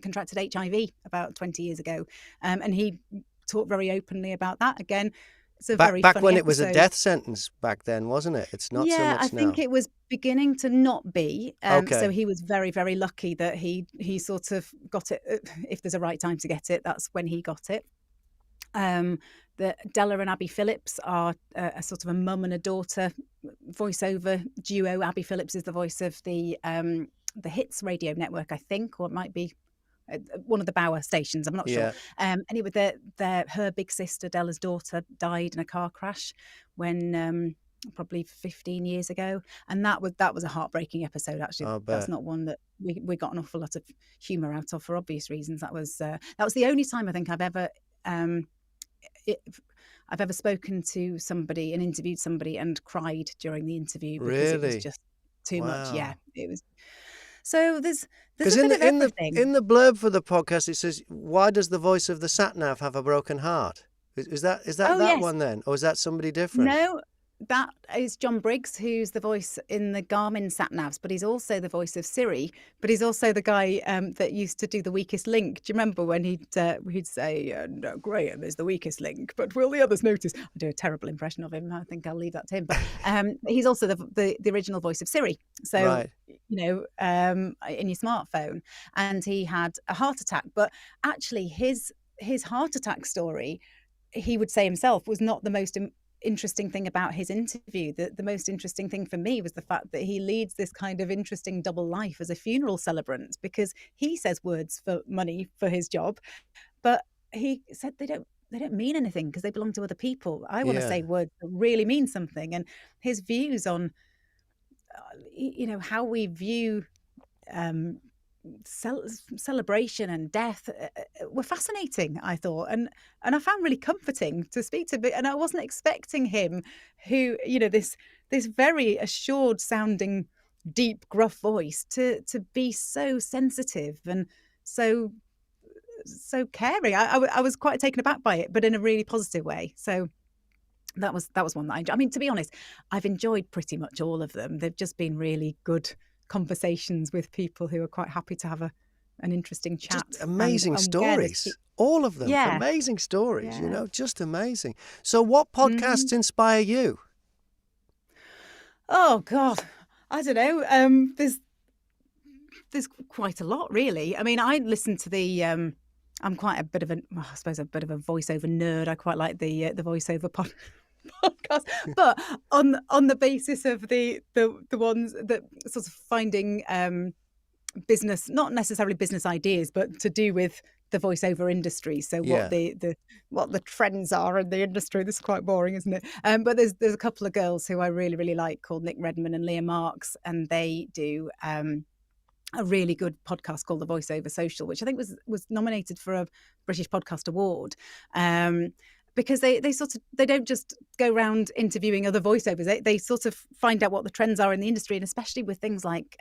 contracted HIV about 20 years ago, and he talked very openly about that. Again, it's a very back funny when episode. It was a death sentence back then, wasn't it? It's not so much now. I think it was beginning to not be. Okay. So he was very, very lucky that he sort of got it. If there's a right time to get it, that's when he got it. The Della and Abby Phillips are a sort of a mum and a daughter voiceover duo. Abby Phillips is the voice of the Hits radio network, I think, or it might be one of the Bauer stations, I'm not sure. Anyway, her big sister, Della's daughter, died in a car crash when probably 15 years ago, and that was a heartbreaking epistive actually. That's not one that we got an awful lot of humour out of for obvious reasons. That was the only time I think I've ever spoken to somebody and interviewed somebody and cried during the interview because it was just too much. Yeah, it was. So there's a bit of everything. In the blurb for the podcast, it says, "Why does the voice of the SatNav have a broken heart?" Is that yes. One then, or is that somebody different? No, that is John Briggs, who's the voice in the Garmin SatNavs, but he's also the voice of Siri. But he's also the guy that used to do the weakest link. Do you remember when he'd say, "No, Graham is the weakest link, but will the others notice?" I do a terrible impression of him. I think I'll leave that to him. But he's also the original voice of Siri. So right. You know, in your smartphone. And he had a heart attack, but actually his heart attack story, he would say himself, was not the most interesting thing about his interview. The most interesting thing for me was the fact that he leads this kind of interesting double life as a funeral celebrant, because he says words for money for his job, but he said they don't mean anything because they belong to other people. I want to say words that really mean something. And his views on how we view celebration and death were fascinating, I thought, and I found really comforting to speak to. And I wasn't expecting him, who this very assured sounding, deep, gruff voice, to be so sensitive and so caring. I was quite taken aback by it, but in a really positive way. So that was one that I mean, to be honest, I've enjoyed pretty much all of them. They've just been really good conversations with people who are quite happy to have an interesting chat. Just amazing stories. All of them. Yeah. Amazing stories, just amazing. So what podcasts inspire you? Oh, God. I don't know. There's quite a lot, really. I mean, I listen to the... I'm quite a bit of a voiceover nerd. I quite like the voiceover podcast, but on the basis of the ones that sort of finding business, not necessarily business ideas, but to do with the voiceover industry. So what the trends are in the industry. This is quite boring, isn't it? But there's a couple of girls who I really, really like called Nick Redman and Leah Marks, and they do a really good podcast called The Voiceover Social, which I think was nominated for a British Podcast Award. because they don't just go around interviewing other voiceovers. They sort of find out what the trends are in the industry, and especially with things like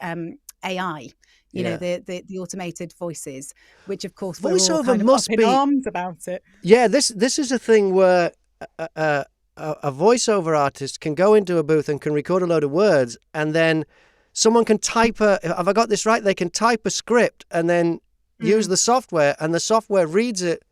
AI, the automated voices, which of course we're all kind of up in arms about it. Yeah, this is a thing where a voiceover artist can go into a booth and can record a load of words, and then someone can type have I got this right? They can type a script and then use the software, and the software reads it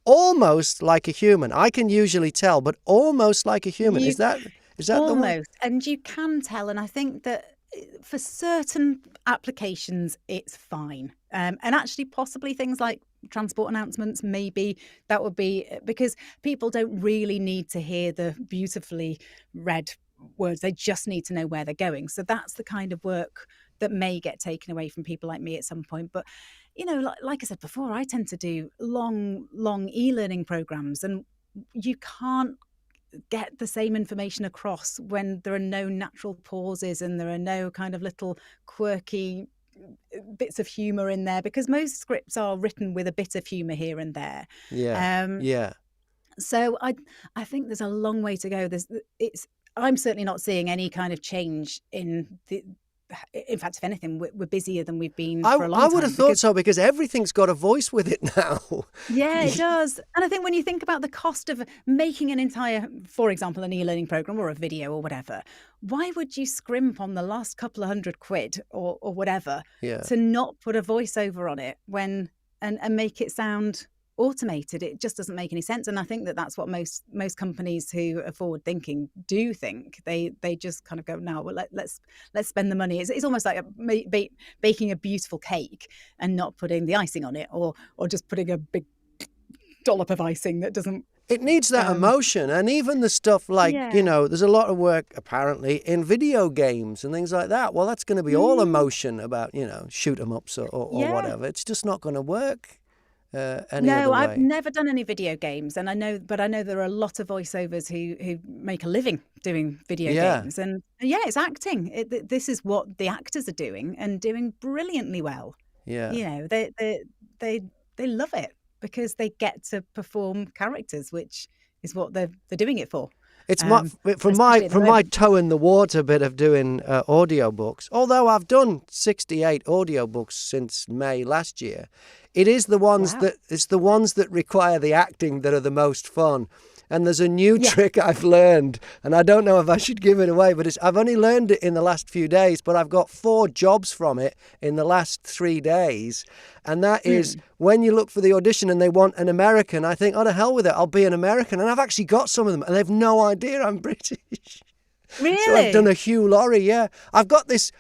almost like a human. I can usually tell, but almost like a human. Is that almost the one? And you can tell, and I think that for certain applications it's fine, and actually possibly things like transport announcements, maybe that would be, because people don't really need to hear the beautifully read words, they just need to know where they're going. So that's the kind of work that may get taken away from people like me at some point. But like I said before, I tend to do long e-learning programs, and you can't get the same information across when there are no natural pauses and there are no kind of little quirky bits of humor in there, because most scripts are written with a bit of humor here and there. So I think there's a long way to go. I'm certainly not seeing any kind of change in fact, if anything, we're busier than we've been for a long time. I would have thought so, because everything's got a voice with it now. Yeah, it does. And I think when you think about the cost of making an entire, for example, an e-learning program or a video or whatever, why would you scrimp on the last couple of £100 or whatever to not put a voiceover on it and make it sound automated? It just doesn't make any sense. And I think that that's what most companies who are forward thinking do think. They just kind of go, no, well, let's spend the money. It's almost like baking a beautiful cake and not putting the icing on it, or just putting a big dollop of icing that doesn't. It needs that emotion. And even the stuff like, there's a lot of work apparently in video games and things like that. Well, that's going to be all emotion about, shoot 'em ups or whatever. It's just not going to work. No, I've never done any video games, and I know there are a lot of voiceovers who make a living doing video games, and it's acting. This is what the actors are doing, and doing brilliantly well. Yeah, they love it because they get to perform characters, which is what they're doing it for. It's from my toe in the water bit of doing audiobooks. Although I've done 68 audiobooks since May last year, it is the ones that require the acting that are the most fun. And there's a new trick I've learned, and I don't know if I should give it away, but I've only learned it in the last few days, but I've got 4 jobs from it in the last 3 days. And that is when you look for the audition and they want an American, I think, oh, to hell with it, I'll be an American. And I've actually got some of them, and they've no idea I'm British. Really? So I've done a Hugh Laurie, yeah. I've got this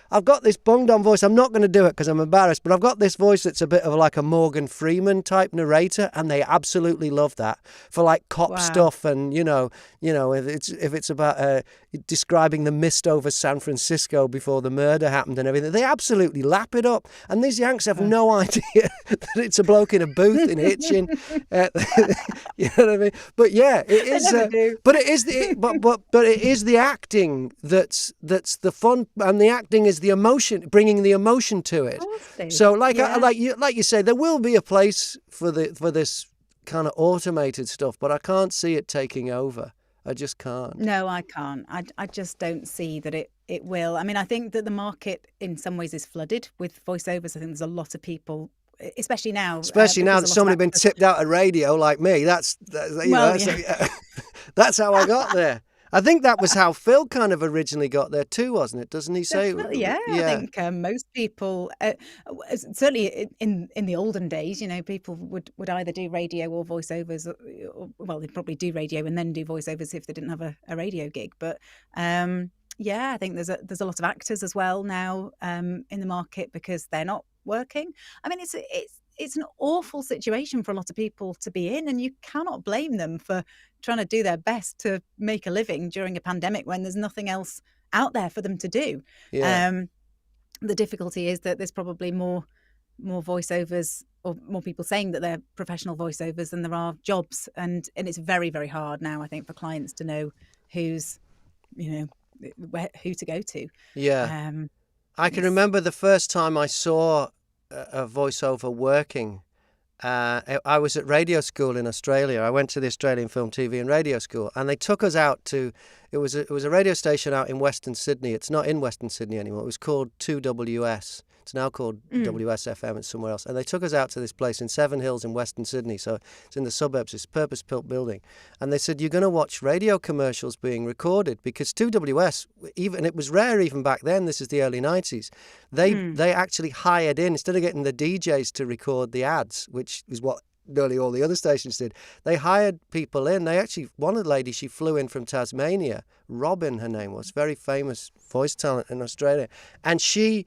bunged on voice. I'm not going to do it because I'm embarrassed, but I've got this voice that's a bit of like a Morgan Freeman type narrator, and they absolutely love that for like cop stuff, and if it's about describing the mist over San Francisco before the murder happened and everything, they absolutely lap it up. And these Yanks have no idea that it's a bloke in a booth in Hitchin. You know what I mean? But yeah, it is. But it is it is the acting that's the fun, and the acting is the emotion, bringing the emotion to it. So like you say, there will be a place for this kind of automated stuff, but I can't see it taking over. I just can't. No, I can't. I just don't see that it will. I mean, I think that the market in some ways is flooded with voiceovers. I think there's a lot of people, especially now that somebody's been tipped out of radio like me. That's how I got there. I think that was how Phil kind of originally got there too, wasn't it? Doesn't he say? Yeah. I think most people, certainly in the olden days, people would either do radio or voiceovers. Well, they'd probably do radio and then do voiceovers if they didn't have a radio gig. But I think there's a lot of actors as well now in the market because they're not working. I mean, it's an awful situation for a lot of people to be in, and you cannot blame them for trying to do their best to make a living during a pandemic when there's nothing else out there for them to do. The difficulty is that there's probably more voiceovers, or more people saying that they're professional voiceovers than there are jobs, and it's very, very hard now, I think, for clients to know who to go to. I can remember the first time I saw a voiceover working, I was at radio school in Australia. I went to the Australian Film, TV and Radio School, and they took us out to, it was a radio station out in Western Sydney. It's not in Western Sydney anymore. It was called 2WS. It's now called WSFM. It's somewhere else. And they took us out to this place in Seven Hills in Western Sydney. So it's in the suburbs, it's a purpose-built building. And they said, you're going to watch radio commercials being recorded, because 2WS, even it was rare even back then, this is the early 90s, they actually hired in, instead of getting the DJs to record the ads, which is what nearly all the other stations did, they hired people in. They actually, one of the ladies, she flew in from Tasmania, Robin her name was, very famous voice talent in Australia. And she...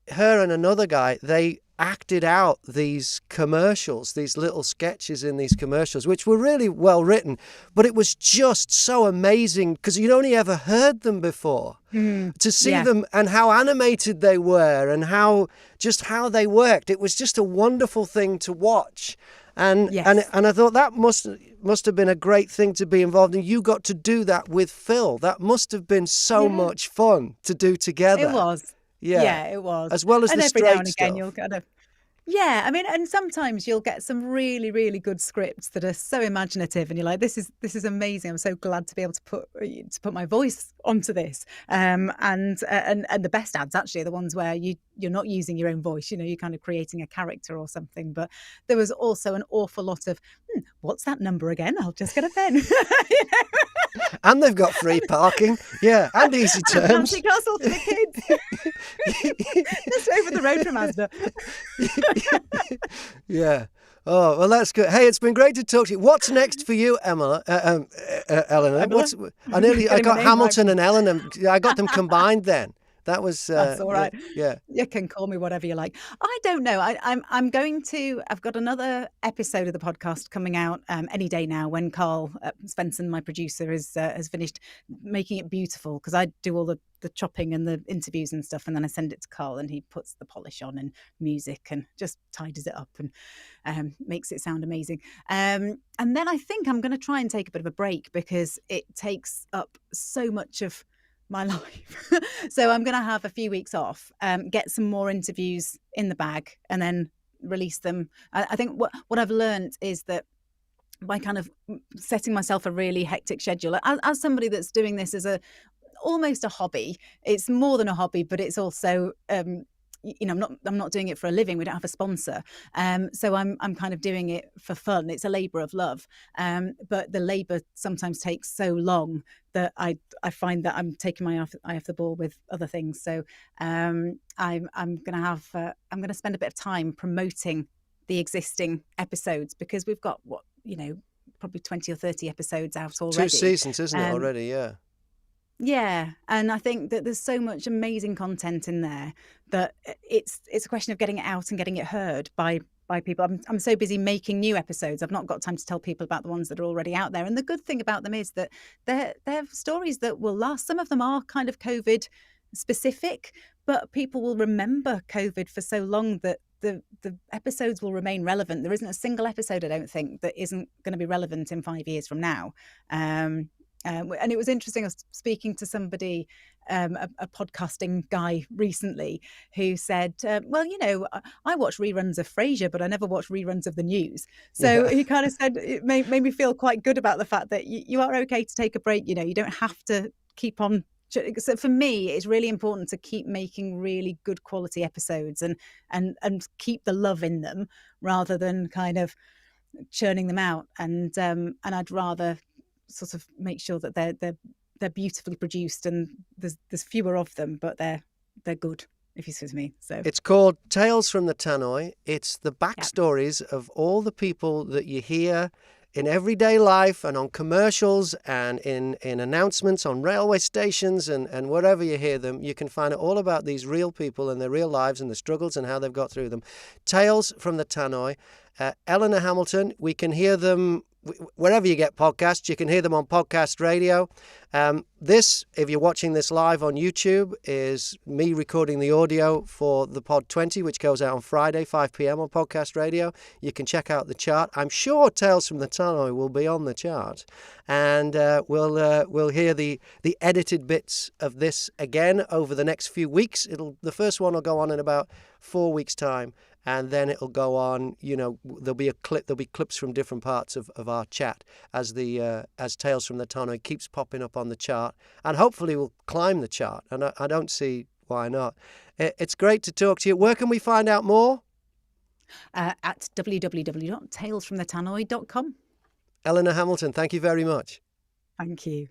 her and another guy, they acted out these commercials, these little sketches in these commercials, which were really well written, but it was just so amazing because you'd only ever heard them before. To see them and how animated they were and how they worked. It was just a wonderful thing to watch. And I thought that must have been a great thing to be involved in. You got to do that with Phil. That must have been so much fun to do together. It was. Yeah, it was. As well as and the every straight now and again, stuff. you'll kind of, I mean, and sometimes you'll get some really, really good scripts that are so imaginative, and you're like, this is amazing. I'm so glad to be able to put my voice onto this. And the best ads actually are the ones where you're not using your own voice. You know, you're kind of creating a character or something. But there was also an awful lot of, what's that number again? I'll just get a pen. And they've got free parking, and easy terms. Fancy Castle for the kids. Just over the road from Asda. Yeah. Oh, well, that's good. Hey, it's been great to talk to you. What's next for you, Eleanor? I got Hamilton and Eleanor. I got them combined then. That was that's all right. Yeah, you can call me whatever you like. I don't know. I'm going to. I've got another episode of the podcast coming out any day now when Carl Svensson, my producer, has finished making it beautiful, because I do all the chopping and the interviews and stuff, and then I send it to Carl and he puts the polish on and music and just tidies it up and makes it sound amazing. And then I think I'm going to try and take a bit of a break because it takes up so much of my life. So I'm going to have a few weeks off, get some more interviews in the bag, and then release them. I think what I've learned is that by kind of setting myself a really hectic schedule, as somebody that's doing this as almost a hobby, it's more than a hobby, but it's also I'm not doing it for a living. We don't have a sponsor, so I'm kind of doing it for fun. It's a labour of love, but the labour sometimes takes so long that I find that I'm taking my eye off the ball with other things. So I'm going to spend a bit of time promoting the existing episodes, because we've got probably 20 or 30 episodes out already. 2 seasons, isn't it already? Yeah. Yeah, and I think that there's so much amazing content in there that it's a question of getting it out and getting it heard by people. I'm so busy making new episodes, I've not got time to tell people about the ones that are already out there. And the good thing about them is that they're stories that will last. Some of them are kind of COVID specific, but people will remember COVID for so long that the episodes will remain relevant. There isn't a single episode, I don't think, that isn't going to be relevant in 5 years from now. And it was interesting. I was speaking to somebody, a podcasting guy recently, who said, well, I watch reruns of Frasier, but I never watch reruns of the news. So he kind of said, it made me feel quite good about the fact that you are okay to take a break. You don't have to keep on. So for me, it's really important to keep making really good quality episodes and keep the love in them, rather than kind of churning them out. And I'd rather sort of make sure that they're beautifully produced, and there's fewer of them, but they're good, if you see what I mean. So it's called Tales from the Tannoy. It's the backstories of all the people that you hear in everyday life and on commercials and in announcements on railway stations and wherever you hear them. You can find out all about these real people and their real lives and the struggles and how they've got through them. Tales from the Tannoy. Elinor Hamilton, we can hear them wherever you get podcasts. You can hear them on podcast radio. This, if you're watching this live on YouTube, is me recording the audio for the Pod 20, which goes out on Friday, 5 p.m. on podcast radio. You can check out the chart. I'm sure Tales from the Tannoy will be on the chart. And we'll hear the edited bits of this again over the next few weeks. The first one will go on in about 4 weeks' time. and then it'll go on. There'll be clips from different parts of our chat as Tales from the Tannoy keeps popping up on the chart, and hopefully will climb the chart. And I don't see why not. It's great to talk to you. Where can we find out more? At www.talesfromthetannoy.com. Elinor Hamilton, thank you very much. Thank you.